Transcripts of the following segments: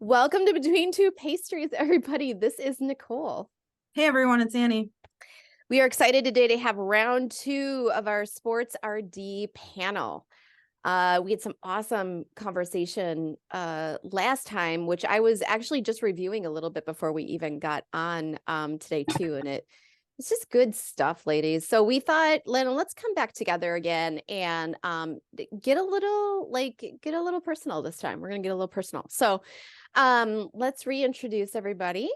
Welcome to Between Two Pastries, everybody. This is Nicole. Hey everyone, it's Annie. We are excited today to have round two of our Sports RD panel. We had some awesome conversation last time, which I was actually just reviewing a little bit before we even got on today too, and it's just good stuff, ladies. So we thought, let's come back together again and get a little personal this time. We're gonna get a little personal. So let's reintroduce everybody.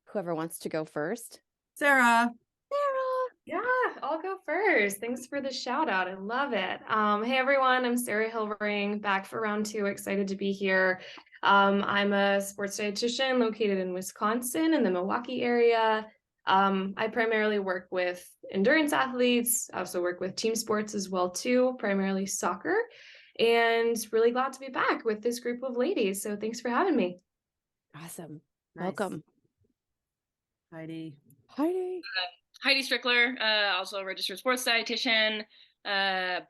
Whoever wants to go first. Sarah. Sarah. Yeah, I'll go first. Thanks for the shout out. I love it. Hey everyone, I'm Sarah Hilvering, back for round two. Excited to be here. I'm a sports dietitian located in Wisconsin in the Milwaukee area. I primarily work with endurance athletes. I also work with team sports as well too, primarily soccer. And really glad to be back with this group of ladies. So thanks for having me. Awesome. Nice. Welcome. Heidi. Heidi Strickler, also a registered sports dietitian,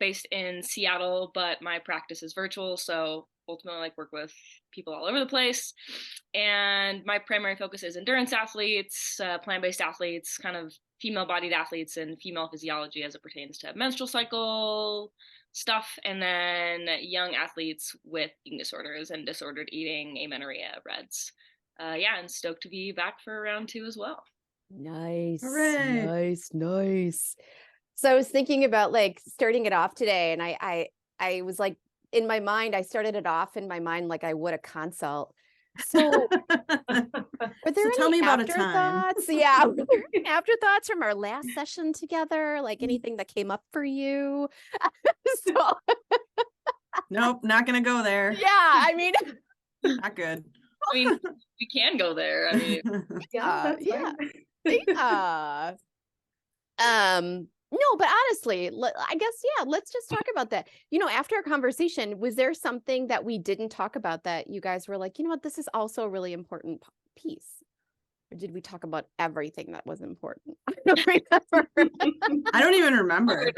based in Seattle, but my practice is virtual, so ultimately work with people all over the place. And my primary focus is endurance athletes, plant-based athletes, kind of female-bodied athletes, and female physiology as it pertains to menstrual cycle stuff, and then young athletes with eating disorders and disordered eating, amenorrhea, RED-S. And stoked to be back for round two as well. Nice. Hooray. Nice. So I was thinking about starting it off today, and I was like, in my mind, I started it off in my mind like I would a consult. So were there tell any me about a time. afterthoughts? Yeah, were there any afterthoughts from our last session together? Like anything that came up for you? So Nope, not gonna go there. yeah, I mean, Not good. I mean, we can go there. I mean, That's fine. yeah. No, but honestly, I guess, yeah, let's just talk about that. After our conversation, was there something that we didn't talk about that you guys were like, you know what, this is also a really important piece? Or did we talk about everything that was important? I don't remember. I don't even remember.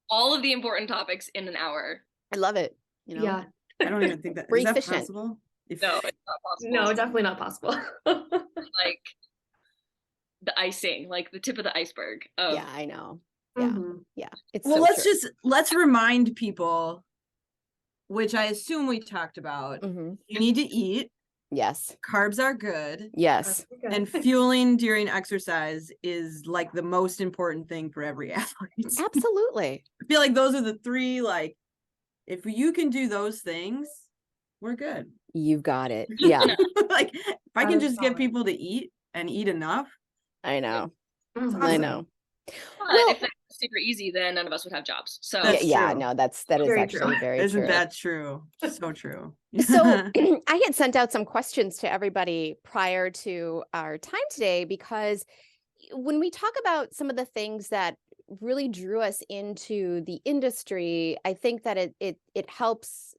all of the important topics in an hour. I love it. Yeah. I don't even think that We're is that efficient. possible. No, it's not possible. No, definitely not possible. Like the icing, like the tip of the iceberg. Yeah, I know. Yeah. Mhm. Yeah. It's Well, so let's remind people, which I assume we talked about. true. You need to eat. Yes. Carbs are good. Yes. Okay. And fueling during exercise is like the most important thing for every athlete. Absolutely. I feel like those are the three, if you can do those things, we're good. You've got it. Yeah. Like if I can just get Solid. people to eat and eat enough. I know. Mhm. I awesome. know. But Well- if that was super easy, then none of us would have jobs. So That's Yeah, true. no, that is Very actually true. very Isn't true. that true? So true. So I had sent out some questions to everybody prior to our time today, because when we talk about some of the things that really drew us into the industry, I think that it helps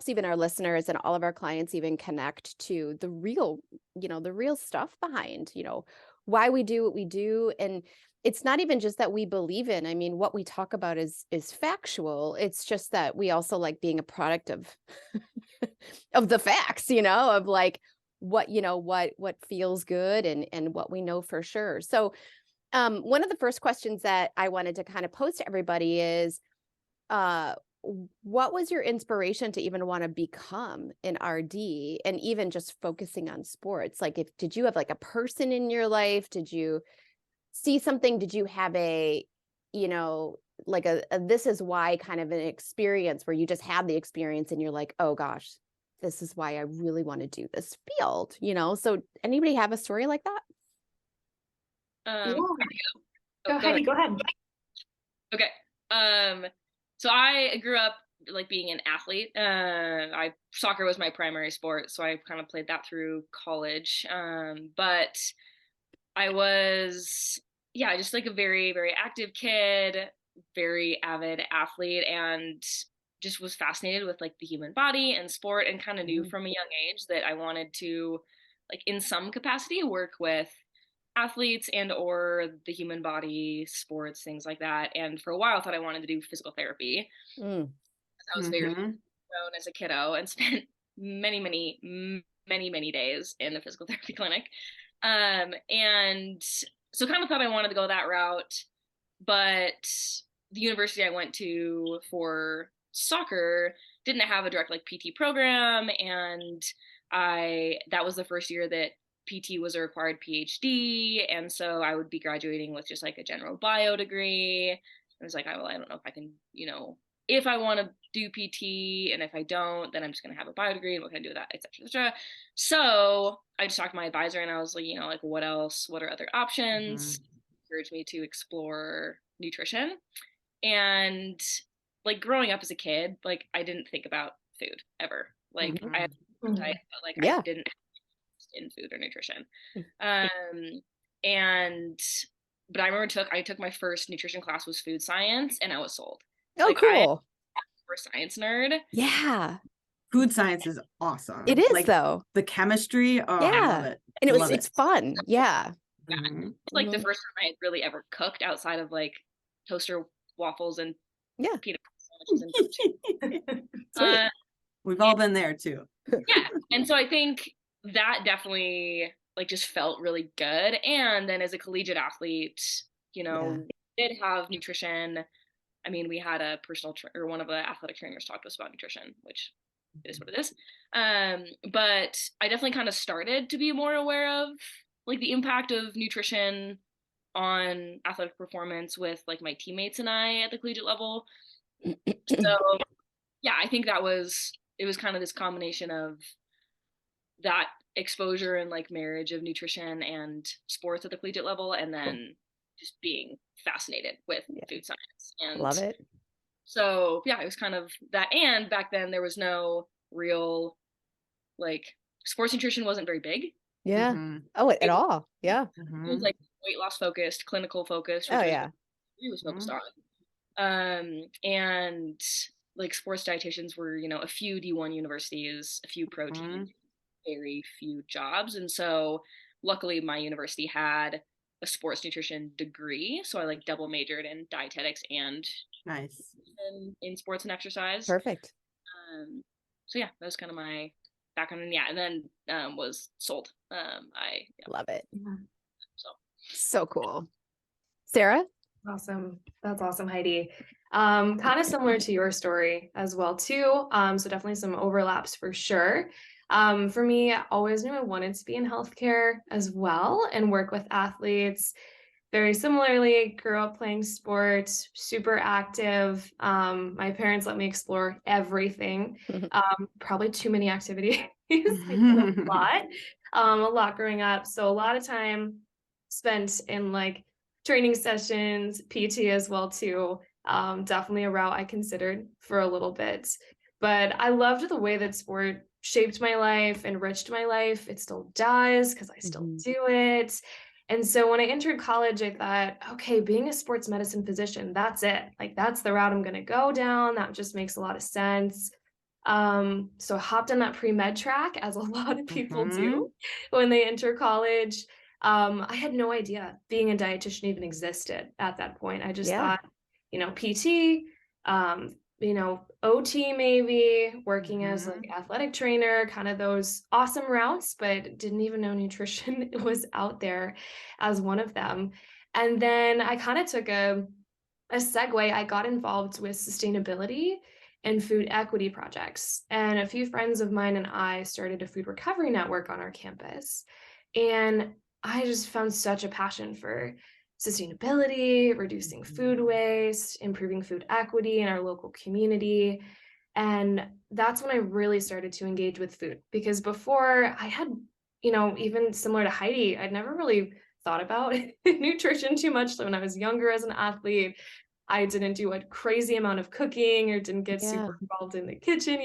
even our listeners and all of our clients even connect to the real stuff behind, why we do what we do. And it's not even just that we believe in. I mean, what we talk about is factual. It's just that we also like being a product of of the facts, of like what feels good and what we know for sure. So one of the first questions that I wanted to kind of pose to everybody is, what was your inspiration to even want to become an RD and even just focusing on sports? Like, did you have like a person in your life? Did you see something? Did you have like a this is why kind of an experience where you just had the experience and you're like, oh gosh, this is why I really want to do this field, So anybody have a story like that? Yeah. Oh, Go ahead. Go ahead. Okay. So I grew up being an athlete. Soccer was my primary sport, so I kind of played that through college. But I was, just a very, very active kid, very avid athlete, and just was fascinated with the human body and sport, and kind of knew from a young age that I wanted to, in some capacity, work with athletes and or the human body, sports, things like that. And for a while I thought I wanted to do physical therapy. I was very known as a kiddo and spent many many days in the physical therapy clinic. And so kind of thought I wanted to go that route, but the university I went to for soccer didn't have a direct like PT program, and that was the first year that PT was a required PhD, and so I would be graduating with just like a general bio degree. I was like, well, I don't know if I can, if I want to do PT, and if I don't, then I'm just going to have a bio degree, and what can I do with that, et cetera, et cetera. So I just talked to my advisor, and I was like, like, what else? What are other options? Encouraged me to explore nutrition. And like growing up as a kid, like I didn't think about food ever. Like I had a diet, but like I didn't in food or nutrition. But I remember I took my first nutrition class was food science, and I was sold. Oh, like, cool. I'm a science nerd. Yeah. Food science is awesome. It is like, though. The chemistry. Oh, I love it. And it's fun. Yeah. It's like the first time I had really ever cooked outside of like toaster waffles and peanut butter sandwiches and Sweet. We've all been there too. Yeah. And so I think that definitely like just felt really good. And then as a collegiate athlete, we did have nutrition. I mean, we had a or one of the athletic trainers talked to us about nutrition, which is what it is. But I definitely kind of started to be more aware of like the impact of nutrition on athletic performance with like my teammates and I at the collegiate level. So yeah, I think it was kind of this combination of that exposure and like marriage of nutrition and sports at the collegiate level, and then just being fascinated with food science. And love it. So yeah, it was kind of that. And back then there was no real like sports nutrition wasn't very big. Yeah. At all. Yeah. It was like weight loss focused, clinical focused. Oh yeah. It was focused on. And like sports dietitians were, a few D1 universities, a few pro teams, very few jobs. And so luckily my university had a sports nutrition degree. So I like double majored in dietetics and in sports and exercise. Perfect. So yeah, that was kind of my background. And then was sold. I love it. So cool. Sarah? Awesome. That's awesome, Heidi. Kind of similar to your story as well too. So definitely some overlaps for sure. For me, I always knew I wanted to be in healthcare as well and work with athletes. Very similarly, grew up playing sports, super active. My parents let me explore everything. Probably too many activities, a lot growing up. So a lot of time spent in like training sessions, PT as well too. Definitely a route I considered for a little bit, but I loved the way that sport shaped my life, enriched my life. It still does because I still do it. And so when I entered college, I thought, okay, being a sports medicine physician, that's it. Like that's the route I'm going to go down. That just makes a lot of sense. So I hopped on that pre-med track, as a lot of people do when they enter college. I had no idea being a dietitian even existed at that point. I just thought, PT, OT maybe, working as like athletic trainer, kind of those awesome routes, but didn't even know nutrition was out there as one of them. And then I kind of took a segue. I got involved with sustainability and food equity projects. And a few friends of mine and I started a food recovery network on our campus. And I just found such a passion for sustainability, reducing food waste, improving food equity in our local community. And that's when I really started to engage with food, because before I had, even similar to Heidi, I'd never really thought about nutrition too much. So when I was younger as an athlete, I didn't do a crazy amount of cooking or didn't get super involved in the kitchen,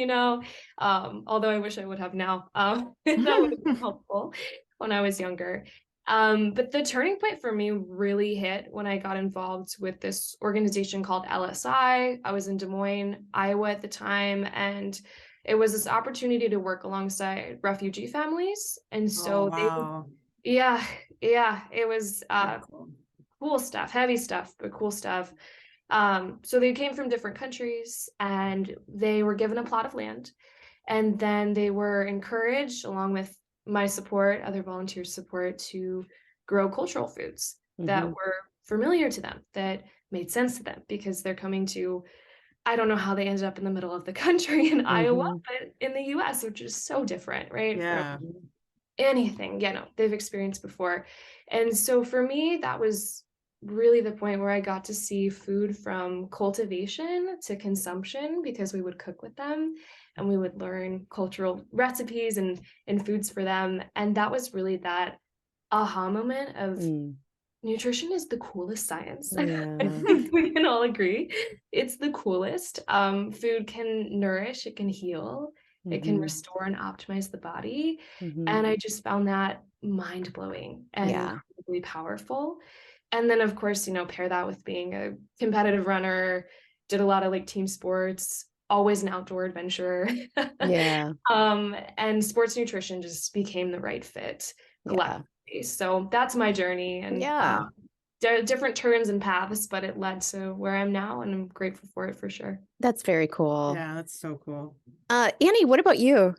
although I wish I would have now. That would have been helpful when I was younger. But the turning point for me really hit when I got involved with this organization called LSI. I was in Des Moines, Iowa at the time, and it was this opportunity to work alongside refugee families. And so it was cool stuff, heavy stuff, but cool stuff. So they came from different countries and they were given a plot of land. And then they were encouraged, along with my support, other volunteer support, to grow cultural foods that Mhm. were familiar to them, that made sense to them, because they're coming to, I don't know how they ended up in the middle of the country in Iowa, Mhm. but in the US, which is so different, right? Yeah. From anything, they've experienced before. And so for me, that was really the point where I got to see food from cultivation to consumption, because we would cook with them and we would learn cultural recipes and foods for them. And that was really that aha moment of Mm. nutrition is the coolest science. I Yeah. think we can all agree. It's the coolest. Food can nourish, it can heal, it can Mhm. restore and optimize the body. Mhm. And I just found that mind blowing and Yeah. incredibly powerful. And then, of course, pair that with being a competitive runner, did a lot of like team sports, always an outdoor adventurer. Yeah. And sports nutrition just became the right fit Yeah. collectively. So that's my journey, and Yeah. different turns and paths, but it led to where I'm now, and I'm grateful for it for sure. That's very cool. Yeah, that's so cool. Annie, what about you?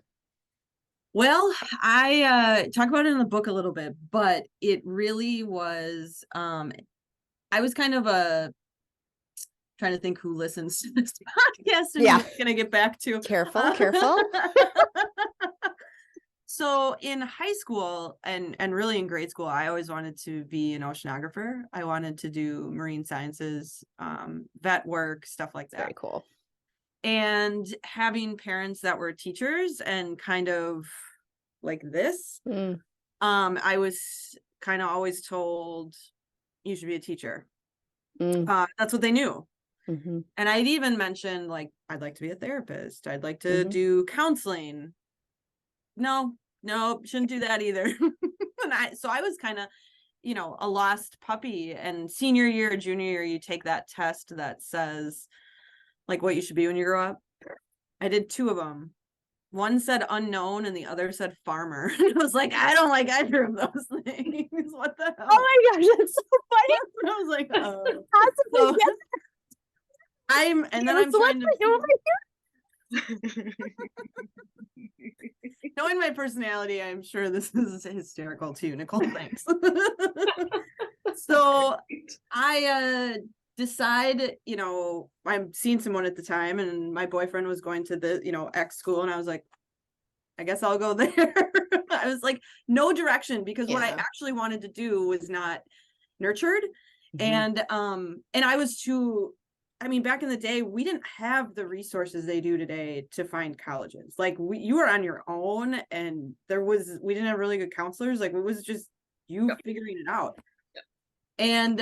Well, I talk about it in the book a little bit, but it really was I was kind of trying to think who listens to this podcast and Yeah. who's gonna get back to. Careful, careful. So in high school and really in grade school, I always wanted to be an oceanographer. I wanted to do marine sciences, vet work, stuff like that. Very cool. And having parents that were teachers and kind of like this, Mm. I was kind of always told you should be a teacher. Mm. That's what they knew. Mhm. And I'd even mentioned like I'd like to be a therapist. I'd like to Mhm. do counseling. No, shouldn't do that either. And so I was kind of, a lost puppy. And senior year, junior year, you take that test that says like what you should be when you grow up. I did 2 of them. One said unknown and the other said farmer. And I was like, I don't like either of those things. What the hell? Oh my gosh, that's so funny. I was like, oh. Possibly, So yes. and then I'm So trying what's to over knowing my personality, I'm sure this is hysterical too, Nicole. Thanks. So I decide, I'm seeing someone at the time, and my boyfriend was going to the, X school, and I was like, I guess I'll go there. I was like, no direction, because what I Yeah. actually wanted to do was not nurtured. Mhm. And I was too, back in the day, we didn't have the resources they do today to find colleges. Like you were on your own, and we didn't have really good counselors. Like it was just you figuring it out. And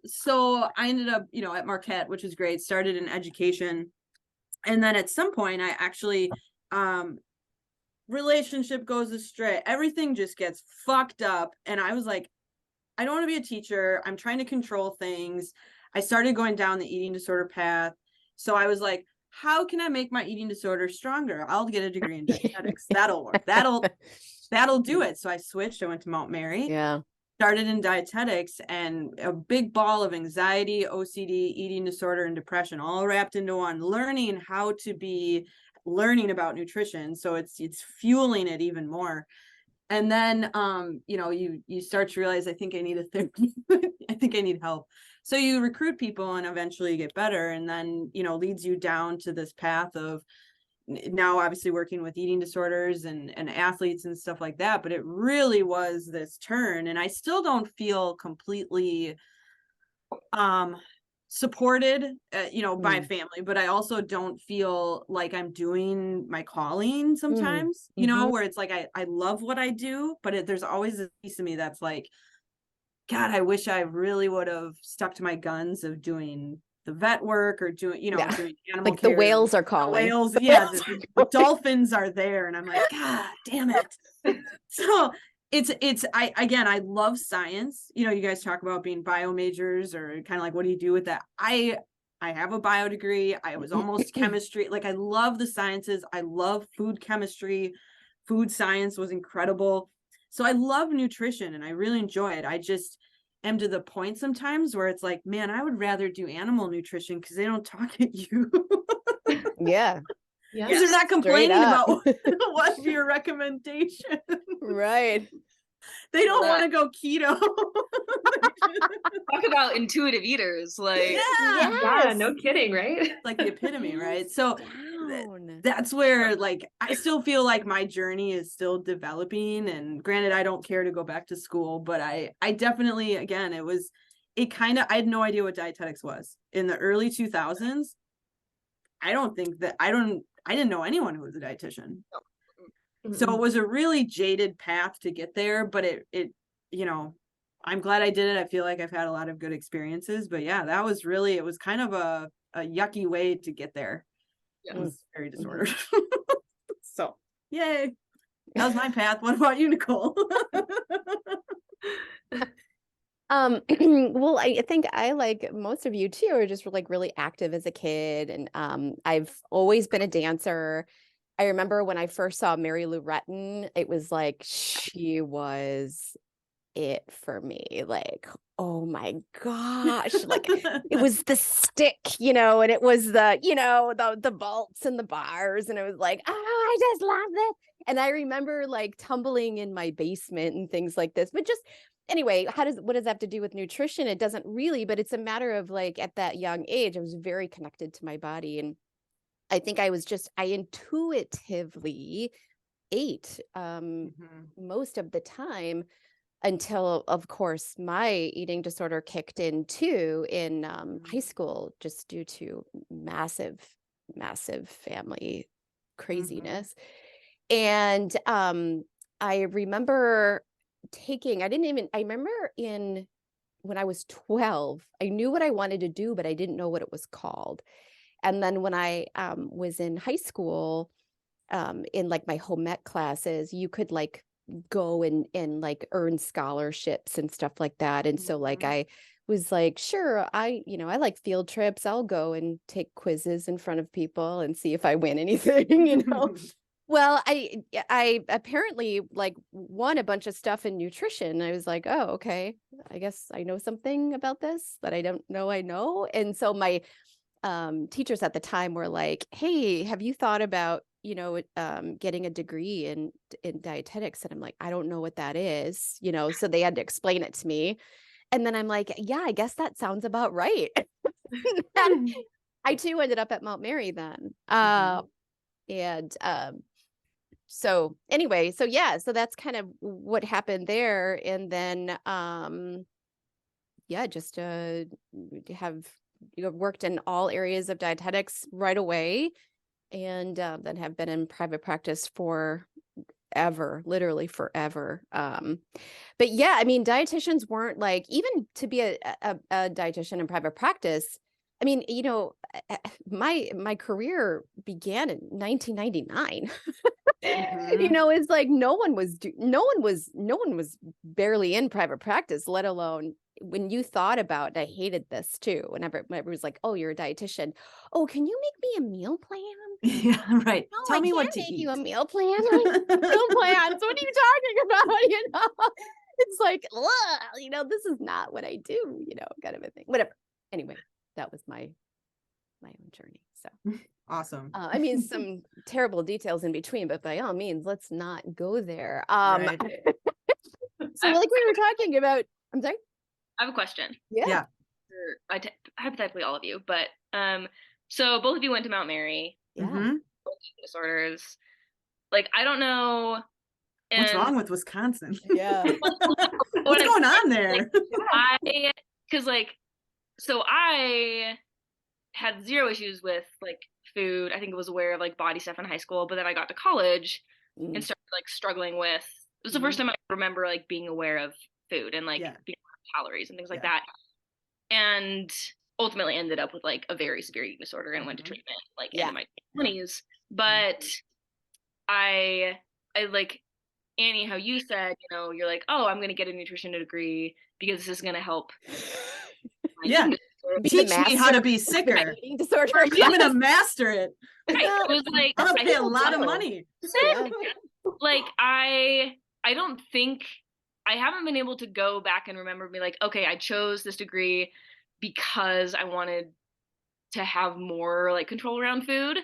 so I ended up, at Marquette, which was great, started in education. And then at some point I actually, relationship goes astray. Everything just gets fucked up. And I was like, I don't want to be a teacher. I'm trying to control things. I started going down the eating disorder path. So I was like, how can I make my eating disorder stronger? I'll get a degree in dietetics. That'll work. That'll do it. So I switched. I went to Mount Mary. Yeah. Started in dietetics, and a big ball of anxiety, OCD, eating disorder, and depression all wrapped into one. Learning how to be learning about nutrition. So it's fueling it even more. And then, you start to realize, I think I need a therapy. I think I need help. So you recruit people and eventually you get better. And then, leads you down to this path of now obviously working with eating disorders and athletes and stuff like that. But it really was this turn. And I still don't feel completely, supported, by family, but I also don't feel like I'm doing my calling sometimes, Mhm. where it's like, I love what I do, but there's always a piece of me that's like, God, I wish I really would have stuck to my guns of doing the vet work or doing, Yeah. doing animal Like the care. whales are The calling. whales, The yeah, whales the are calling. dolphins are there. And I'm like, God damn it. So I love science. You guys talk about being bio majors or kind of like, what do you do with that? I have a bio degree. I was almost chemistry. Like I love the sciences. I love food chemistry. Food science was incredible. So I love nutrition and I really enjoy it. I just am to the point sometimes where it's like, man, I would rather do animal nutrition because they don't talk at you. Yeah. Yeah. Because they're not Straight complaining up. about what's your recommendation. Right. They don't Well, want to go keto. Talk about intuitive eaters. Like, Yeah. Yeah, no kidding, right? Like the epitome, right? So Down. that's where, like, I still feel like my journey is still developing. And granted, I don't care to go back to school, but I definitely, again, I had no idea what dietetics was in the early 2000s. I didn't know anyone who was a dietitian. So it was a really jaded path to get there, but it, I'm glad I did it. I feel like I've had a lot of good experiences, but yeah, it was kind of a yucky way to get there. Yeah. It was very disordered. So, yay. That was my path. What about you, Nicole? Well, I think I, like most of you too, are just like really active as a kid. And I've always been a dancer. I remember when I first saw Mary Lou Retton, it was like she was it for me. Like, oh my gosh, like it was the stick, and it was the vaults and the bars, and it was like, oh, I just love this. And I remember like tumbling in my basement and things like this. But just anyway, what does that have to do with nutrition? It doesn't really, but it's a matter of like at that young age, I was very connected to my body. And I think I intuitively ate most of the time until, of course, my eating disorder kicked in too in high school, just due to massive family craziness. And I remember when I was 12, I knew what I wanted to do, but I didn't know what it was called. And then when I was in high school, in like my home ec classes, you could like go and like earn scholarships and stuff like that. And so like I was like, sure, I like field trips. I'll go and take quizzes in front of people and see if I win anything, Well, I apparently like won a bunch of stuff in nutrition. I was like, oh, okay, I guess I know something about this that I don't know I know. And so my teachers at the time were like, hey, have you thought about getting a degree in dietetics? And I'm like, I don't know what that is, so they had to explain it to me. And then I'm like, yeah, I guess that sounds about right. I too ended up at Mount Mary then. And so anyway, so yeah, so that's kind of what happened there. And then just have worked in all areas of dietetics right away, and then have been in private practice literally forever. But yeah, I mean, dietitians weren't like, even to be a dietitian in private practice. I mean, my career began in 1999. It's like no one was barely in private practice, let alone when you thought about, I hated this too. Whenever it was like, oh, you're a dietitian. Oh, can you make me a meal plan? Yeah, right. No, Tell I me what can't to make eat. you a meal plan. Like, meal plans. What are you talking about? It's like, this is not what I do, kind of a thing. Whatever. Anyway, that was my own journey. So Awesome. I mean, some terrible details in between, but by all means, let's not go there. Right. So like we were talking about, I'm sorry? I have a question. Yeah. For hypothetically all of you, but so both of you went to Mount Mary. Yeah. Both eating disorders. Like, I don't know. What's wrong with Wisconsin? Yeah. What's going on there? So I had zero issues with like food. I think I was aware of like body stuff in high school, but then I got to college and started like struggling with. It was the first time I remember like being aware of food and like being aware of calories and things like that. And ultimately ended up with like a very severe eating disorder and went to treatment like in my 20s. But I like, Annie, how you said, you're like, oh, I'm going to get a nutrition degree because this is going to help. Teach me how to be sicker. Eating disorder. I'm going to master it. Right. It was like, I'm going to pay a lot of money. Like, I don't think, I haven't been able to go back and remember, be like, okay, I chose this degree because I wanted to have more like control around food.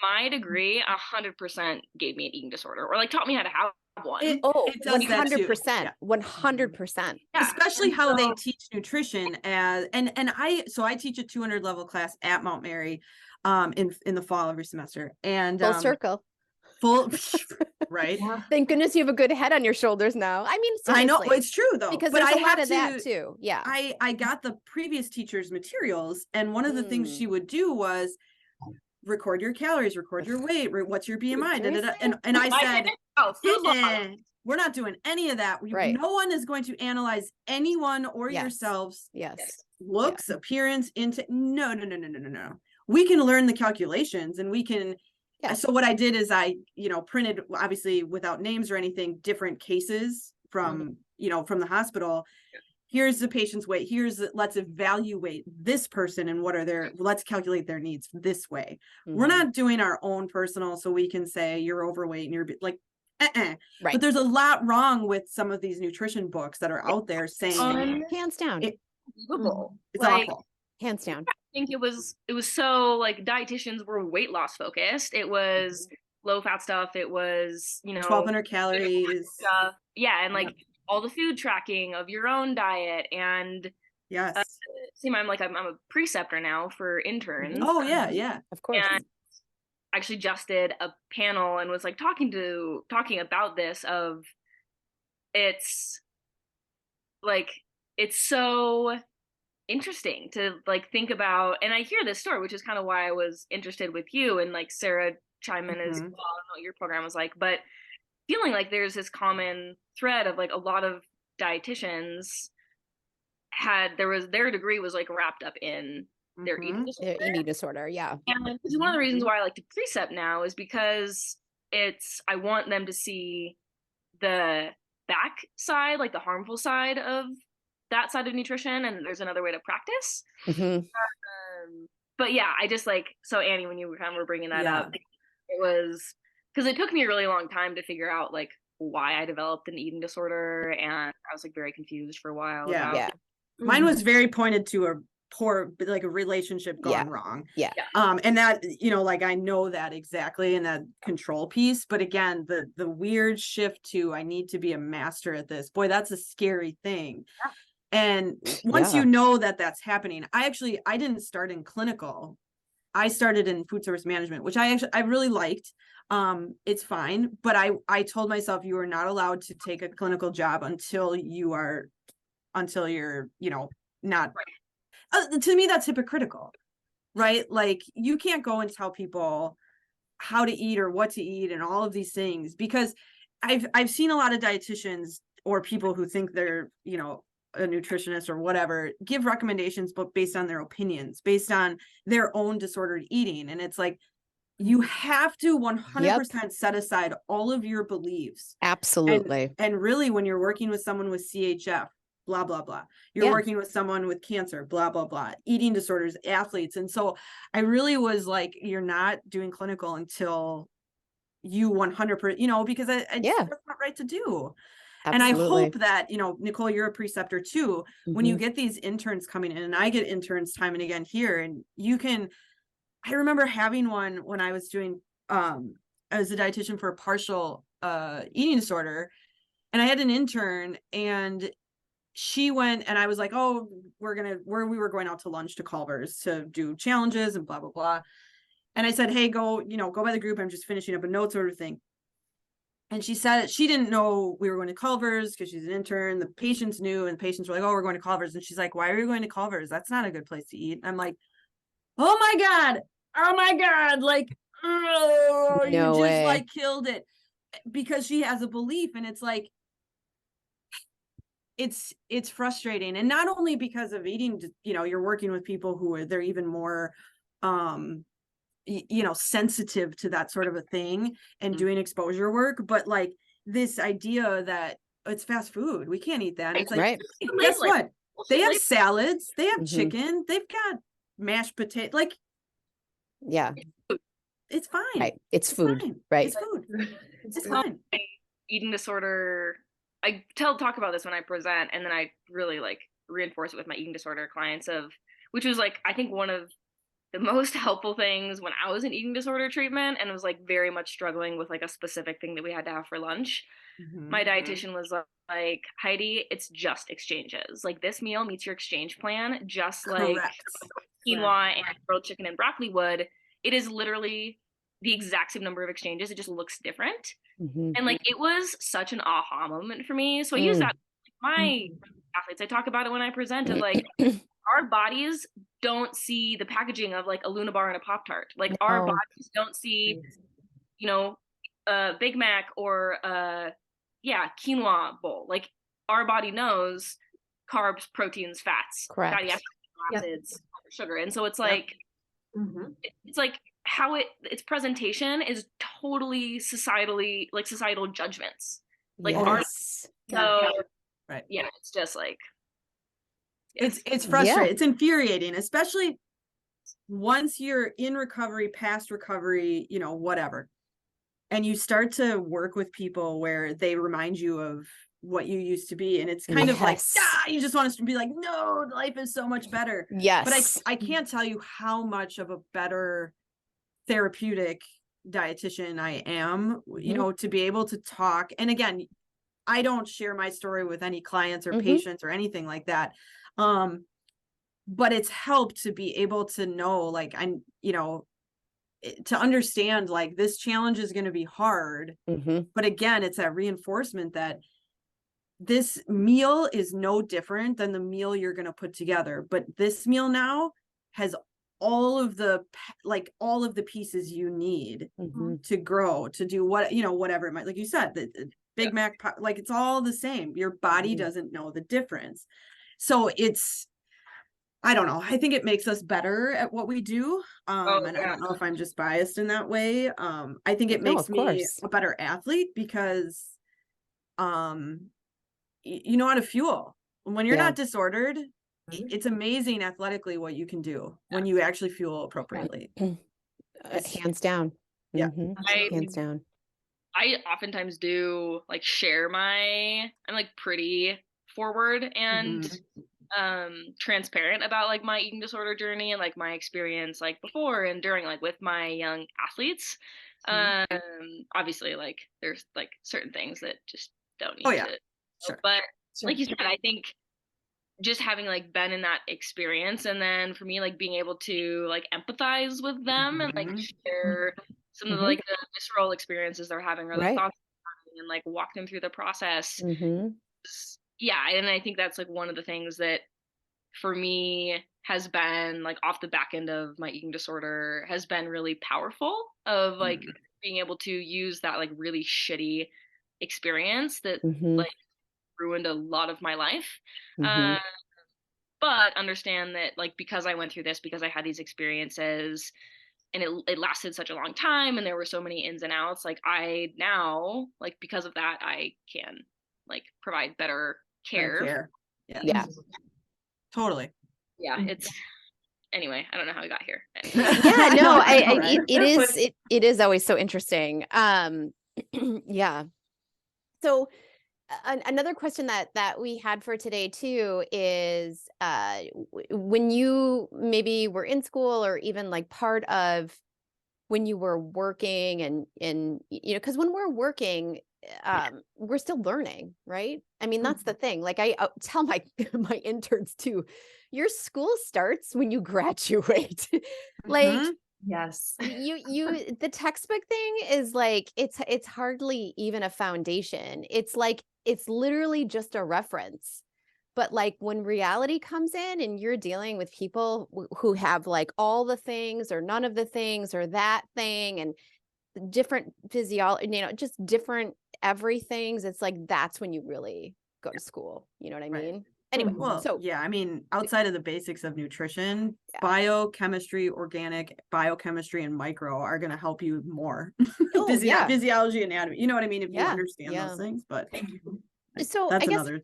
my degree 100% gave me an eating disorder, or like taught me how to have one. It Oh, does that too. 100%, Yeah. 100%. Yeah. Especially And how they so- teach nutrition as and I teach a 200 level class at Mount Mary in the fall every semester, and Full circle. full right. Yeah. Thank goodness you have a good head on your shoulders now. I mean, I know seriously, it's true though, because but there's I a lot have of that to. too. Yeah. I got the previous teacher's materials, and one of the things Mm. she would do was record your calories, record your weight, what's your BMI, da, da, da. And I said, Food loss. "Eh-eh, we're not doing any of that. Right. No one is going to analyze anyone or Yes. yourselves Yes. looks, appearance, into no. We can learn the calculations, and we can. Yeah. So what I did is I, printed, obviously without names or anything, different cases from, from the hospital. Here's the patient's weight. Let's evaluate this person and let's calculate their needs this way. We're Mhm. not doing our own personal, so we can say you're overweight and you're like, Right. But there's a lot wrong with some of these nutrition books that are out there saying Hands down. Unbelievable. it's Like, awful. Hands down. I think it was so like dietitians were weight loss focused. It was low fat stuff. It was 1,200 calories. stuff. Yeah, and like all the food tracking of your own diet. And Yes. same, I'm a preceptor now for interns. Oh yeah. Of course. And actually just did a panel and was like talking about this of it's so interesting to like think about. And I hear this story, which is kind of why I was interested with you, and like Sarah chime in as well. I don't know what your program was like, but feeling like there's this common thread of like a lot of dietitians their degree was like wrapped up in their eating disorder. Eating disorder. Yeah. And this is one of the reasons why I like to precept now, is because I want them to see the back side, like the harmful side of that side of nutrition, and there's another way to practice. Mhm. But yeah, I just so Annie, when you were bringing that up, it was because it took me a really long time to figure out like why I developed an eating disorder, and I was like very confused for a while. Yeah. about Yeah. Mine was very pointed to a poor, like a relationship gone wrong. Yeah. And that, like I know that exactly, and that control piece. But again, the weird shift to I need to be a master at this. Boy, that's a scary thing. Yeah. And once Yeah. you know that that's happening, I didn't start in clinical. I started in food service management, which I really liked. It's fine, but I told myself you are not allowed to take a clinical job until you're not. To me, that's hypocritical, right? Like you can't go and tell people how to eat or what to eat and all of these things, because I've seen a lot of dietitians or people who think they're, a nutritionist or whatever, give recommendations, but based on their opinions, based on their own disordered eating. And it's like, you have to 100% set aside all of your beliefs. Absolutely. And really, when you're working with someone with CHF, blah, blah, blah, you're working with someone with cancer, blah, blah, blah, eating disorders, athletes. And so I really was like, you're not doing clinical until you 100%, because that's not right to do. And I hope that, Nicole, you're a preceptor too. When you get these interns coming in, and I get interns time and again here, and I remember having one when I was doing, I was a dietitian for a partial eating disorder, and I had an intern, and she went, and I was like, oh, we were going out to lunch to Culver's to do challenges and blah, blah, blah. And I said, hey, go by the group. I'm just finishing up a note sort of thing. And she said she didn't know we were going to Culver's because she's an intern. The patients knew, and the patients were like, oh, we're going to Culver's. And she's like, why are you going to Culver's? That's not a good place to eat. I'm like, oh my God. Like, oh, you just like killed it, because she has a belief. And it's like, it's frustrating. And not only because of eating, you're working with people who they're even more, sensitive to that sort of a thing and doing exposure work, but like this idea that it's fast food, we can't eat that. It's like, guess what? They have salads, they have chicken, they've got mashed potato, like, it's fine. Right. It's food. Fine. Right. It's food. It's fine. Eating disorder, I talk about this when I present, and then I really like reinforce it with my eating disorder clients, which was like, I think one of the most helpful things when I was in eating disorder treatment and was like very much struggling with like a specific thing that we had to have for lunch. My dietitian was like, Heidi, it's just exchanges. Like this meal meets your exchange plan, just like Correct. quinoa and grilled chicken and broccoli would. It is literally the exact same number of exchanges. It just looks different. Mhm. And like it was such an aha moment for me. So I use that with my athletes. I talk about it when I present of like our bodies don't see the packaging of like a Luna bar and a Pop-Tart. Like our No. bodies don't see, you know, a Big Mac or quinoa bowl. Like our body knows carbs, proteins, fats, Correct. fatty acids, sugar. And so it's like Mhm. it's like how its presentation is totally societally like societal judgments. Like our Yes. so Right. yeah, it's just like It's frustrating. It's infuriating, especially once you're in recovery, past recovery, you know, whatever. And you start to work with people where they remind you of what you used to be. And it's kind of like, Yes. you just want us to be like, no, life is so much better. Yes. But I can't tell you how much of a better therapeutic dietitian I am, you know, to be able to talk. And again, I don't share my story with any clients or patients or anything like that. But it's helped to be able to know, like, I'm, you know, to understand like this challenge is going to be hard. But again, it's that reinforcement that this meal is no different than the meal you're going to put together. But this meal now has all of the pieces you need to grow, to do what, you know, whatever it might, like you said, the Big Mac, like it's all the same. Your body doesn't know the difference. So it's, I don't know. I think it makes us better at what we do. And I don't know if I'm just biased in that way. I think it makes me a better athlete because, you know how to fuel. When you're not disordered, it's amazing athletically what you can do when you actually fuel appropriately. Hands down. Yeah. Hands down. I oftentimes do like share I'm like pretty forward and transparent about like my eating disorder journey and like my experience like before and during, like with my young athletes. Obviously like there's like certain things that just don't need to sure. But like you said, I think just having like been in that experience, and then for me like being able to like empathize with them and like share some of the, like the visceral experiences they're having or the thoughts they're having, and like walk them through the process. Yeah, and I think that's like one of the things that for me has been like off the back end of my eating disorder has been really powerful, of like being able to use that like really shitty experience that like ruined a lot of my life. But understand that like because I went through this, because I had these experiences and it lasted such a long time and there were so many ins and outs, like I now, like because of that, I can like provide better care. Yeah. Totally. Yeah, it's anyway, I don't know how we got here. Yeah, no, it is always so interesting. Yeah. So another question that we had for today too is when you maybe were in school or even like part of when you were working and you know, because when we're working, we're still learning, right? I mean, that's the thing. Like I tell my my interns too, your school starts when you graduate. Like yes, the textbook thing is like it's hardly even a foundation. It's like it's literally just a reference. But like when reality comes in and you're dealing with people who have like all the things or none of the things or that thing and different physiology, you know, just different everythings, it's like that's when you really go to school. You know what I mean? Anyway, well, so yeah, I mean, outside of the basics of nutrition, biochemistry, organic, biochemistry, and micro are going to help you more. Physiology, anatomy, you know what I mean? If you understand those things, but so that's I guess, another.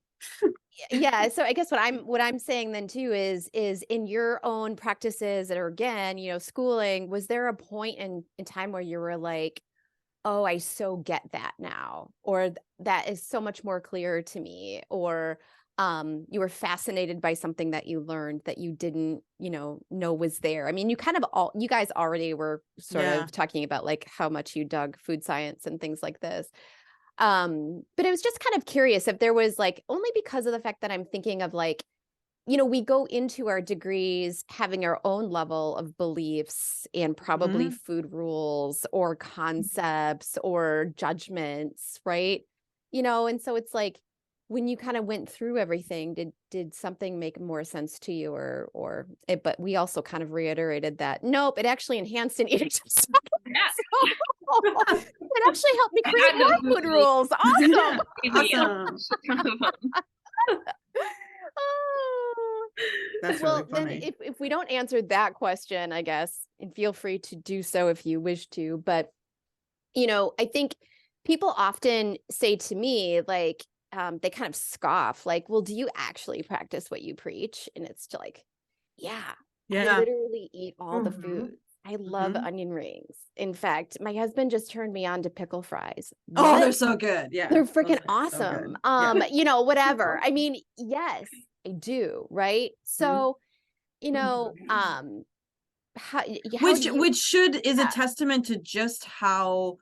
So I guess what I'm saying then too is in your own practices or again, you know, schooling, was there a point in time where you were like, oh, I so get that now, or that is so much more clear to me, or you were fascinated by something that you learned that you didn't, know was there. I mean, you guys already were sort Yeah. of talking about like how much you dug food science and things like this. But I was just kind of curious if there was like, only because of the fact that I'm thinking of like, we go into our degrees having our own level of beliefs and probably food rules or concepts or judgments, right? And so it's like, when you kind of went through everything, did something make more sense to you, or it? But we also kind of reiterated that nope, it actually enhanced an eating disorder. Yeah. So, it actually helped me I create had no more food food rules. Awesome. Awesome. Oh. That's Well, really then funny. if we don't answer that question, I guess, and feel free to do so if you wish to, but I think people often say to me, like, they kind of scoff, like, well, do you actually practice what you preach? And it's to like, yeah, I Yeah. literally eat all the Mhm. food. I love Mhm. onion rings. In fact, my husband just turned me on to pickle fries. Oh, What? they're so good. Yeah. They're those freaking are so good. awesome. Yeah. Whatever. I mean, yes, I do, right? So, how Which do you is a yeah. testament to just how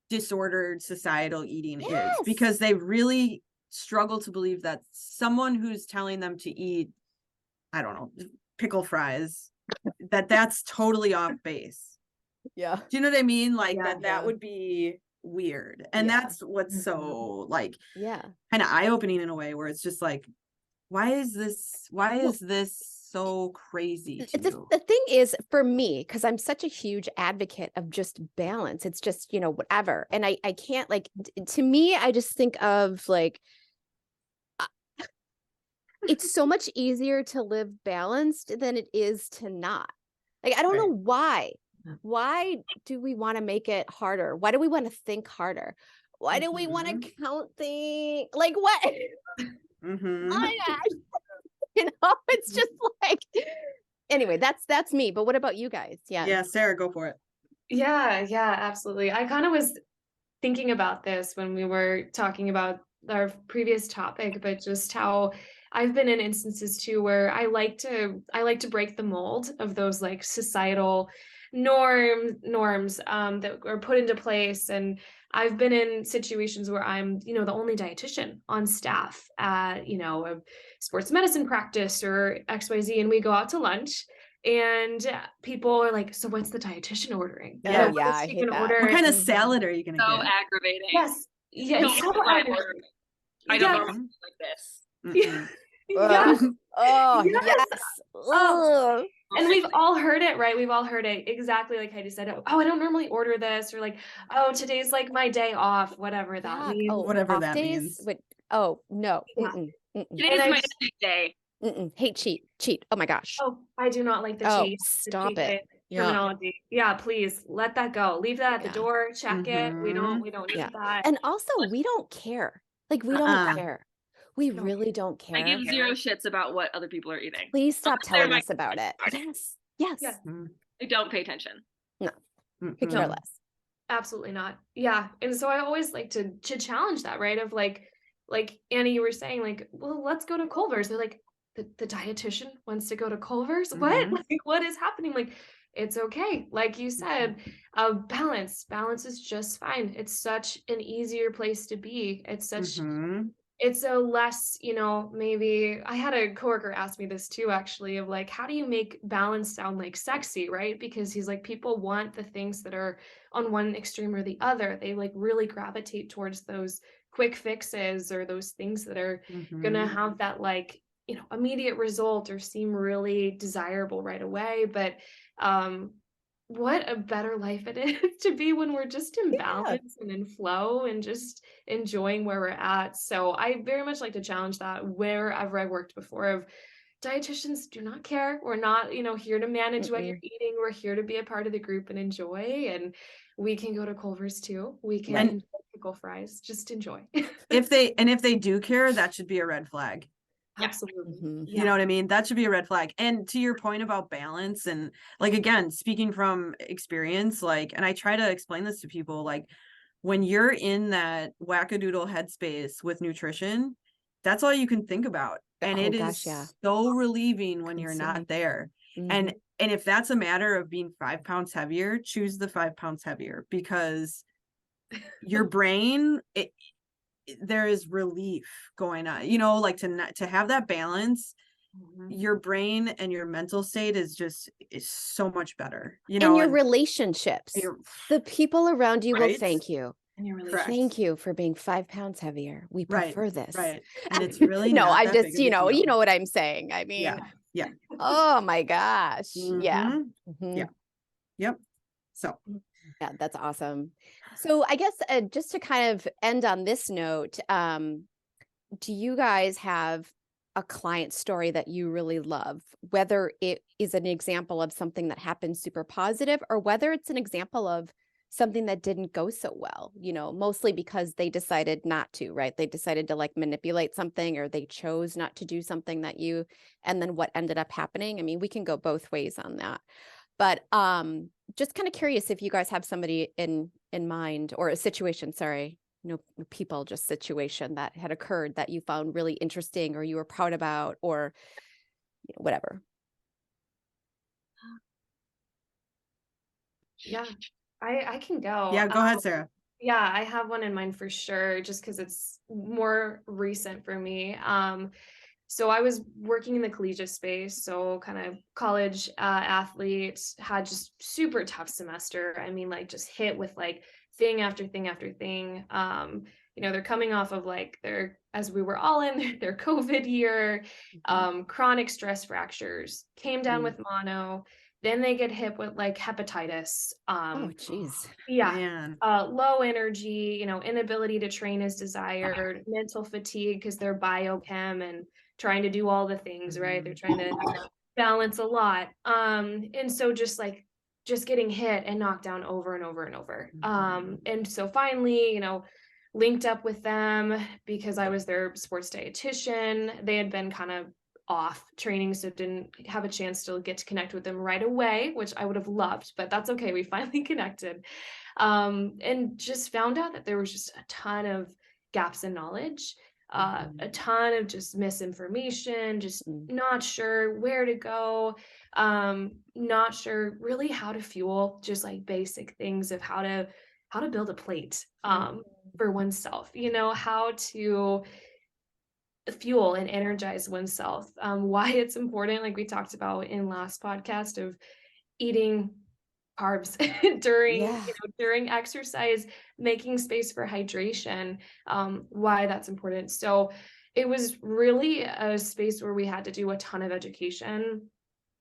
disordered societal eating is, Yes. because they really struggle to believe that someone who's telling them to eat, I don't know, pickle fries, that's totally off base. Yeah. Do you know what I mean? Like Yeah. that would be weird. And Yeah. that's what's so like Yeah. kind of eye-opening in a way, where it's just like, why is this so crazy to you? The thing is, for me, because I'm such a huge advocate of just balance, it's just, whatever. And I can't like, to me, I just think of like, it's so much easier to live balanced than it is to not. Like, I don't know why. Yeah. Why do we want to make it harder? Why do we want to think harder? Why do we want to count things? Like, what? Mhm. My gosh. It's just like, anyway, that's me. But what about you guys? Yeah, Sarah, go for it. Yeah, absolutely. I kind of was thinking about this when we were talking about our previous topic, but just how I've been in instances too where I like to break the mold of those like societal norms that are put into place. And I've been in situations where I'm, the only dietitian on staff at, a sports medicine practice or XYZ, and we go out to lunch. And people are like, so what's the dietitian ordering? Yeah. What Yeah, is I she hate gonna that. order? What kind of salad are you gonna So get? aggravating. Yes. Yeah, Don't it's want so to buy aggravating. order. I don't Yeah. normally like this. Mm-mm. Yeah. Oh, Yes. yes. Oh. Ugh. And we've all heard it, right? We've all heard it exactly like Heidi said. Oh, I don't normally order this, or like, oh, today's like my day off, whatever that Yuck. means. Oh, Whatever off that days? means. Wait, oh, no. Yeah. Mm-mm. Mm-mm. Today's And my cheat day. Mm-mm. Hate cheat. Oh my gosh. oh, I do not like the Oh, cheat. The stop cheat it. day Yeah. terminology. Yeah, please let that go. Leave that at the Yeah. door. Check it. We Mhm. don't need Yeah. that. And also, we don't care. Like, we don't Uh-uh. care. We No. really don't I care. give zero shits about what other people are eating. Please stop Unless they're telling my us about it. party. Yes. Yes. Yeah. I don't pay attention. Could care Mm-mm. less. Absolutely not. Yeah. And so I always like to challenge that, right? Of like Annie, you were saying, like, well, let's go to Culver's. They're like, the dietitian wants to go to Culver's? What? Mhm. Like, what is happening? Like, it's okay. Like you said, balance. Balance is just fine. It's such an easier place to be. It's such Mhm. it's a less, maybe I had a coworker ask me this too, actually, of like, how do you make balance sound like sexy, right? Because he's like, people want the things that are on one extreme or the other. They like really gravitate towards those quick fixes or those things that are gonna Mhm. have that like, immediate result or seem really desirable right away. But what a better life it is to be when we're just in balance and in flow and just enjoying where we're at. So I very much like to challenge that wherever I worked before of dietitians do not care. We're not, here to manage what you're eating. We're here to be a part of the group and enjoy. And we can go to Culver's too. We can Right. enjoy pickle fries. Just enjoy. If they do care, that should be a red flag. Absolutely. Mhm. You know what I mean? That should be a red flag. And to your point about balance, and like, again, speaking from experience, like, and I try to explain this to people, like, when you're in that wackadoodle headspace with nutrition, that's all you can think about. And Oh it gosh, is yeah. so relieving when you're Consuming. not there. Mhm. And if that's a matter of being 5 pounds heavier, choose the 5 pounds heavier, because your brain, there is relief going on, you know, like to have that balance. Your brain and your mental state is so much better, you And know, your and relationships, you're the people around you will right. thank you. And your Correct. Thank you for being 5 pounds heavier. We Right, prefer this. right. And it's really No, not I'm that just, big of a you deal. know what I'm saying. I mean, Yeah. oh my gosh. Yeah. Mhm. Mhm. Yeah. Yep. So Yeah, that's awesome. So I guess just to kind of end on this note, do you guys have a client story that you really love, whether it is an example of something that happened super positive or whether it's an example of something that didn't go so well, you know, mostly because they decided not to, right? They decided to like manipulate something or they chose not to do something and then what ended up happening. I mean, we can go both ways on that. But just kind of curious if you guys have somebody in mind or a situation, sorry, no people, just situation that had occurred that you found really interesting or you were proud about or whatever. Yeah, I can go. yeah, go ahead, Sarah. Yeah, I have one in mind for sure, just because it's more recent for me. So I was working in the collegiate space, so kind of college athlete, had just super tough semester. I mean, like just hit with like thing after thing after thing. You know, they're coming off of like as we were all in their COVID year, chronic stress fractures, came down with mono, then they get hit with like hepatitis. Oh, geez. Yeah. Man. Low energy, you know, inability to train as desired, mental fatigue because they're biochem and trying to do all the things, right? They're trying to balance a lot. And so just getting hit and knocked down over and over and over. And so finally, you know, linked up with them because I was their sports dietitian. They had been kind of off training, so didn't have a chance to get to connect with them right away, which I would have loved, but that's okay. We finally connected. And just found out that there was just a ton of gaps in knowledge, a ton of just misinformation, just not sure where to go, not sure really how to fuel just like basic things of how to build a plate for oneself, you know, how to fuel and energize oneself, why it's important, like we talked about in last podcast, of eating carbs during exercise, making space for hydration, why that's important. So it was really a space where we had to do a ton of education,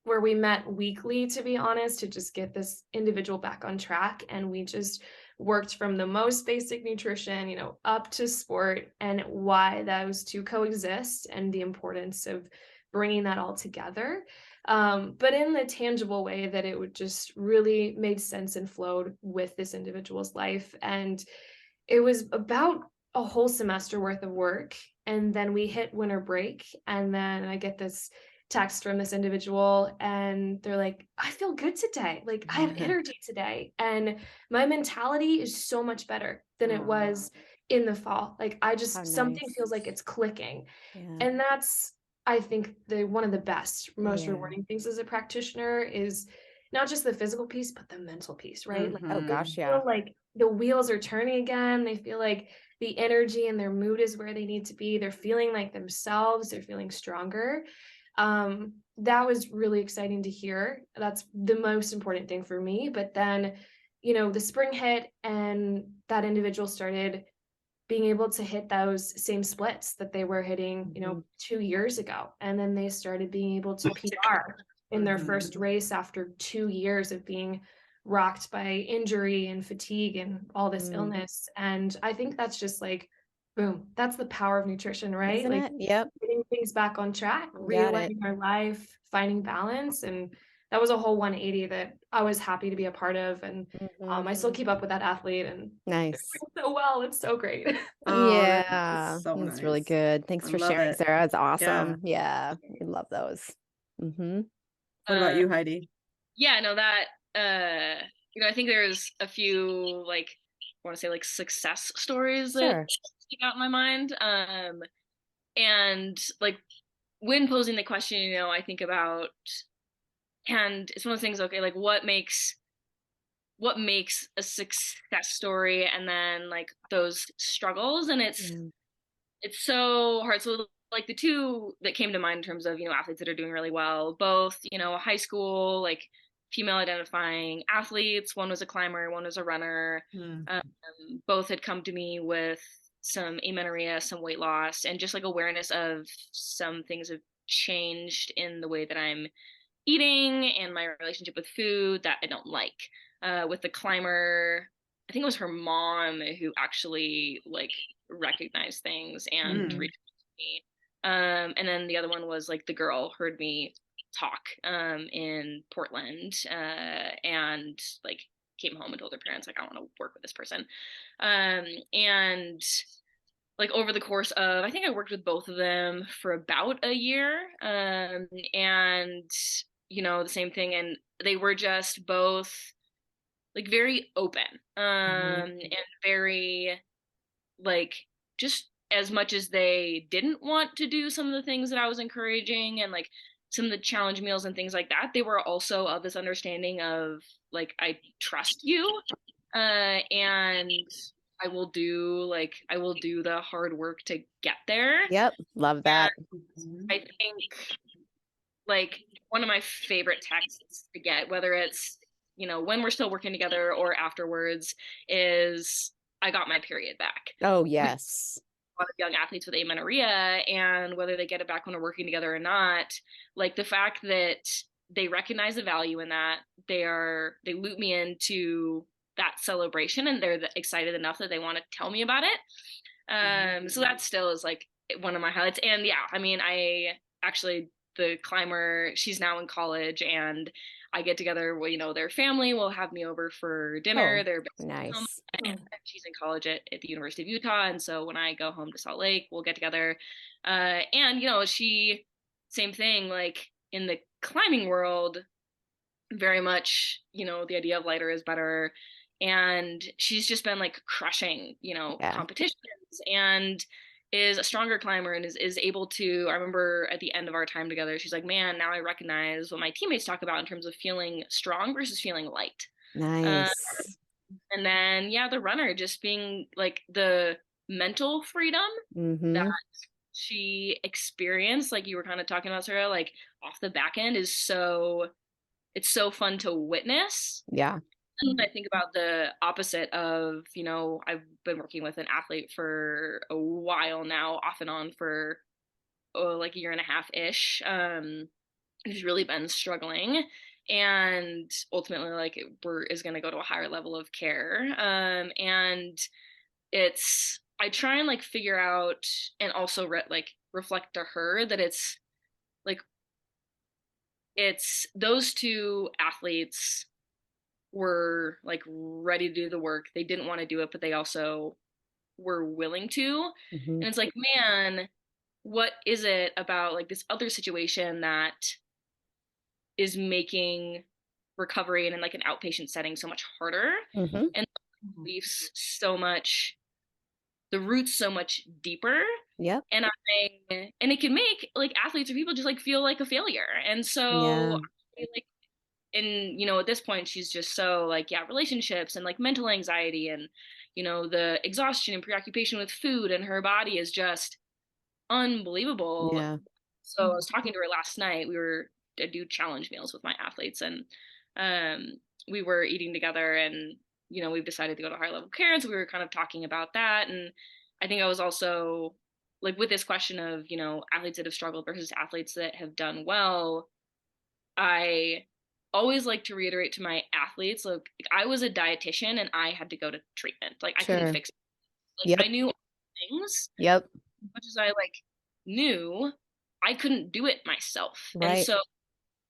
where we met weekly, to be honest, to just get this individual back on track. And we just worked from the most basic nutrition, you know, up to sport and why those two coexist and the importance of bringing that all together. But in the tangible way that it would just really made sense and flowed with this individual's life. And it was about a whole semester worth of work. And then we hit winter break. And then I get this text from this individual and they're like, I feel good today. Like I have energy today. And my mentality is so much better than it was in the fall. Like I just, something feels like it's clicking. And that's, I think, one of the best, most rewarding things as a practitioner is not just the physical piece, but the mental piece, right? Like, Oh gosh, they yeah. feel like the wheels are turning again. They feel like the energy and their mood is where they need to be. They're feeling like themselves. They're feeling stronger. That was really exciting to hear. That's the most important thing for me. But then, you know, the spring hit and that individual started being able to hit those same splits that they were hitting, you know, 2 years ago. And then they started being able to PR in their first race after 2 years of being rocked by injury and fatigue and all this illness. And I think that's just like, boom, that's the power of nutrition, right? Isn't like it? Yep. getting things back on track, Got it. realigning our life, finding balance. And that was a whole 180 that I was happy to be a part of. And I still keep up with that athlete and Nice. it's going so well. It's so great. Oh, Yeah, that's so that's really nice. good. Thanks I for love sharing, it. Sarah. It's Yeah. awesome. Yeah, we love those. What about you, Heidi? Yeah, no, that you know, I think there's a few like I want to say like success stories that Sure. stick out in my mind. and like when posing the question, you know, I think about, and it's one of those things, okay, like what makes a success story, and then like those struggles, and it's so hard. So like the two that came to mind in terms of, you know, athletes that are doing really well, both, you know, high school, like female identifying athletes, one was a climber, one was a runner. Both had come to me with some amenorrhea, some weight loss, and just like awareness of some things have changed in the way that I'm eating and my relationship with food that I don't like. With the climber, I think it was her mom who actually like recognized things and reached out to me. And then the other one was like the girl heard me talk in Portland and like came home and told her parents like, I want to work with this person. And like over the course of, I think I worked with both of them for about a year. And you know, the same thing, and they were just both like very open and very like, just as much as they didn't want to do some of the things that I was encouraging and like some of the challenge meals and things like that, they were also of this understanding of like, I trust you, and I will do the hard work to get there. Yep. Love that. I think like one of my favorite texts to get, whether it's, you know, when we're still working together or afterwards, is I got my period back. Oh, yes. A lot of young athletes with amenorrhea, and whether they get it back when we're working together or not, like the fact that they recognize the value in that, they loop me into that celebration, and they're excited enough that they want to tell me about it. So that still is like one of my highlights. And yeah, I mean, I actually, the climber, she's now in college, and I get together, well, you know, their family will have me over for dinner. They're nice. And she's in college at the University of Utah, and so when I go home to Salt Lake, we'll get together. And you know, she, same thing, like in the climbing world, very much, you know, the idea of lighter is better, and she's just been like crushing, you know, competitions, and is a stronger climber, and is able to, I remember at the end of our time together, she's like, man, now I recognize what my teammates talk about in terms of feeling strong versus feeling light. Nice. And then, yeah, the runner just being like the mental freedom that she experienced, like you were kind of talking about, Sarah, like off the back end is it's so fun to witness. Yeah. And I think about the opposite of, you know, I've been working with an athlete for a while now, off and on for like a year and a half ish, who's really been struggling, and ultimately like is going to go to a higher level of care. And I try and like figure out, and also reflect to her that it's those two athletes were like ready to do the work. They didn't want to do it, but they also were willing to. And it's like, man, what is it about like this other situation that is making recovery and in like an outpatient setting so much harder, and beliefs so much, the roots so much deeper. Yep. And it can make like athletes or people just like feel like a failure. And so like, and you know, at this point she's just so like, yeah, relationships and like mental anxiety and, you know, the exhaustion and preoccupation with food and her body is just unbelievable. Yeah. So I was talking to her last night. I do challenge meals with my athletes, and we were eating together, and you know, we've decided to go to higher level care, and so we were kind of talking about that. And I think I was also like, with this question of, you know, athletes that have struggled versus athletes that have done well, I always like to reiterate to my athletes, look, I was a dietitian and I had to go to treatment. Like I couldn't fix it. Like I knew all things. Yep. As much as I like knew, I couldn't do it myself. Right. And so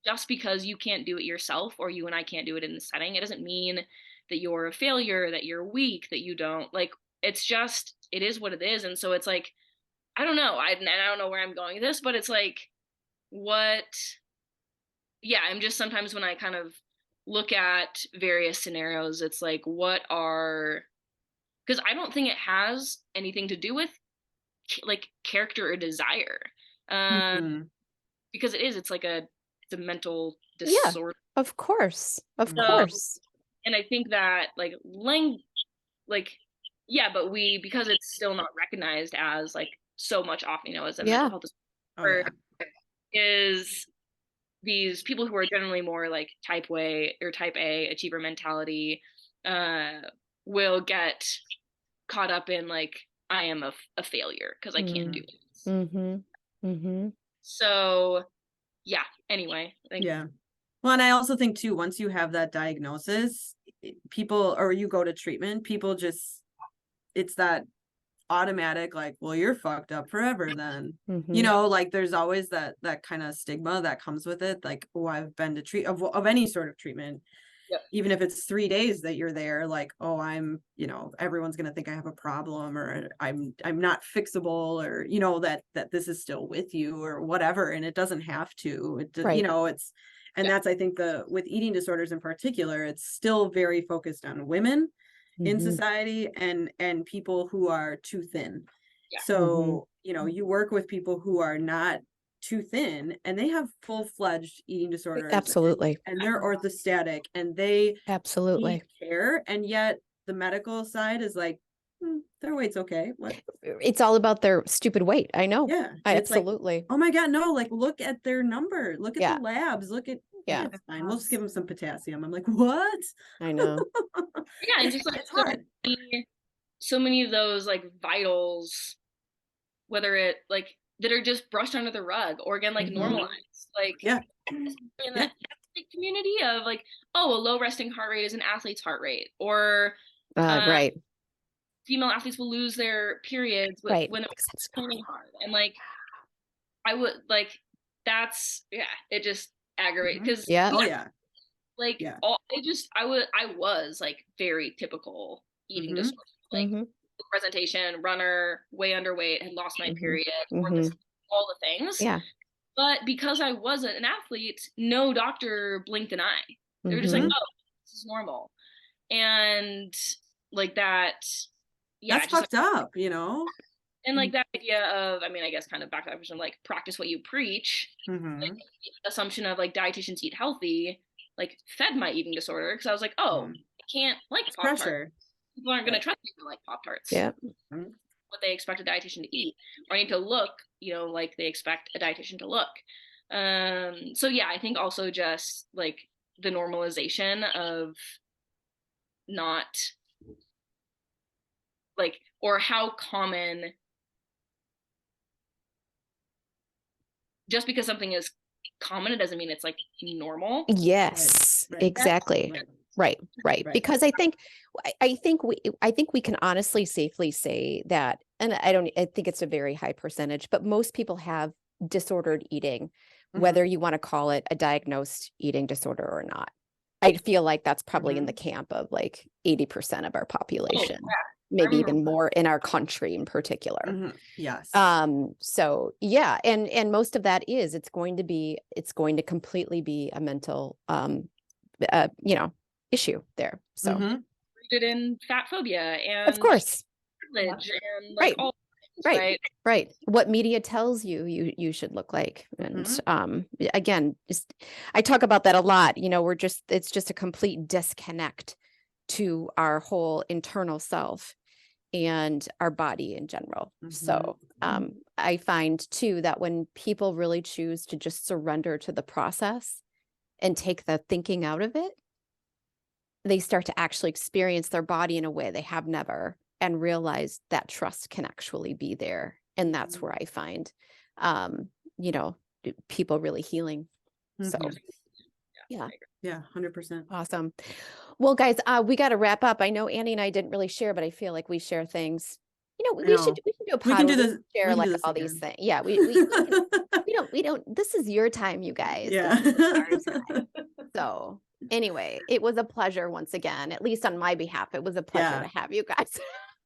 just because you can't do it yourself, or you and I can't do it in the setting, it doesn't mean that you're a failure, that you're weak, that you don't like, it's just, it is what it is. And so it's like, I don't know. I don't know where I'm going with this, but it's like, I'm just, sometimes when I kind of look at various scenarios, it's like, because I don't think it has anything to do with like character or desire. Mhm. Because it's like it's a mental Yeah. disorder. Of course. Of So- course. And I think that like yeah, but because it's still not recognized as like so much off, as a Yeah. mental health Oh, disorder, yeah. is these people who are generally more like type A achiever mentality will get caught up in like, I am a failure because I can't do this. Mm-hmm. Mm-hmm. So yeah, anyway, Yeah. Well, and I also think too, once you have that diagnosis, people, or you go to treatment, people just, it's that automatic, like, well, you're fucked up forever then. Mm-hmm. Like there's always that kind of stigma that comes with it. Like, oh, I've been to treat of any sort of treatment. Yep. Even if it's 3 days that you're there, like, oh, I'm, everyone's going to think I have a problem, or I'm not fixable, or, that this is still with you or whatever. And it doesn't have to, Right. it's, and that's, I think with eating disorders in particular, it's still very focused on women in Mhm. society and people who are too thin. Yeah. So, you work with people who are not too thin and they have full-fledged eating disorders. Absolutely. And they're orthostatic and they Absolutely. need care. And yet the medical side is like, their weight's okay. What? It's all about their stupid weight. I know. Yeah. It's like, Absolutely. oh my God, no, like look at their number, look at Yeah. the labs, look at, Yeah. it's fine. We'll just give them some potassium. I'm like, what? I know. Yeah, and just like It's hard. so many of those like vitals, whether it like that are just brushed under the rug or again like Mhm. normalized, like Yeah. in Yeah. that athlete community of like, oh, a low resting heart rate is an athlete's heart rate, or Right. female athletes will lose their periods Right. when Because that's they're training normal. hard, and like I would like that's it just aggravates because Yeah. Oh yeah. like Yeah. I was like very typical eating Mhm. disorder, like Mhm. presentation, runner, way underweight, had lost my Mhm. period, Mhm. all the things. Yeah. But because I wasn't an athlete, no doctor blinked an eye. They were just like, Mhm. oh, this is normal. And like that, That's just fucked up, and like that idea of, I mean, I guess kind of back to that question, like practice what you preach, Mhm. like the assumption of like dietitians eat healthy, like fed my eating disorder because I was like, oh, Mhm. I can't like It's Pop-Tarts. pressure. People aren't going to trust me to like Pop-Tarts. Yeah. What they expect a dietitian to eat, or I need to look, like they expect a dietitian to look. So yeah, I think also just like the normalization of not like, or how common, just because something is common, it doesn't mean it's like normal. Yes. Right. Exactly. Right. Right. Because I think we can honestly safely say that, and I think it's a very high percentage, but most people have disordered eating, Mhm. whether you want to call it a diagnosed eating disorder or not. I feel like that's probably in the camp of like 80% of our population, maybe even more in our country in particular. Mhm. Yes. So yeah, and most of that is it's going to completely be a mental issue there. So Mhm. Rooted in fat phobia and of course, privilege and like Right. all things, right. What media tells you should look like, and again, just I talk about that a lot. It's just a complete disconnect to our whole internal self and our body in general. So I find too that when people really choose to just surrender to the process and take the thinking out of it, they start to actually experience their body in a way they have never, and realize that trust can actually be there. And that's where I find, people really healing. So yeah. Yeah. 100%. Awesome. Well, guys, we got to wrap up. I know Annie and I didn't really share, but I feel like we share things. We should do a pod We can do where this. share we can like do this all again. these things. Yeah, we don't. This is your time, you guys. Yeah. This is our time. So anyway, it was a pleasure once again, at least on my behalf. It was a pleasure to have you guys.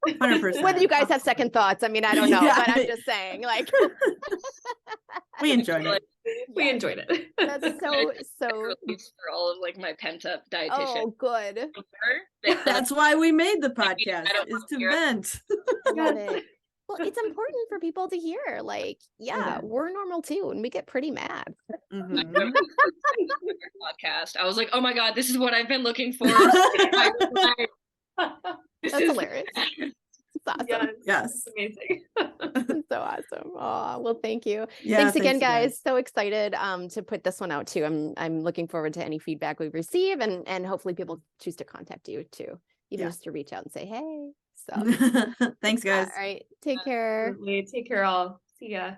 100%. Whether you guys have second thoughts, I mean, I don't know, but I'm just saying, like, we enjoyed it. We enjoyed it. That's so. release for all of like my pent up dietitian. Oh, good. That's why we made the podcast, I don't is to hear it. vent. I love it. Well, it's important for people to hear, like, yeah, we're normal too, and we get pretty mad. Mhm. Podcast. I was like, oh my God, this is what I've been looking for. This That's is- hilarious. It's awesome. Yes. Amazing. It's so awesome. Oh, well, thank you. Yeah, Thanks again, guys. So excited to put this one out too. I'm looking forward to any feedback we receive, and hopefully people choose to contact you too, even Yeah. just to reach out and say, hey. So Thanks, guys. all right, take care. Absolutely. Take care all. See ya.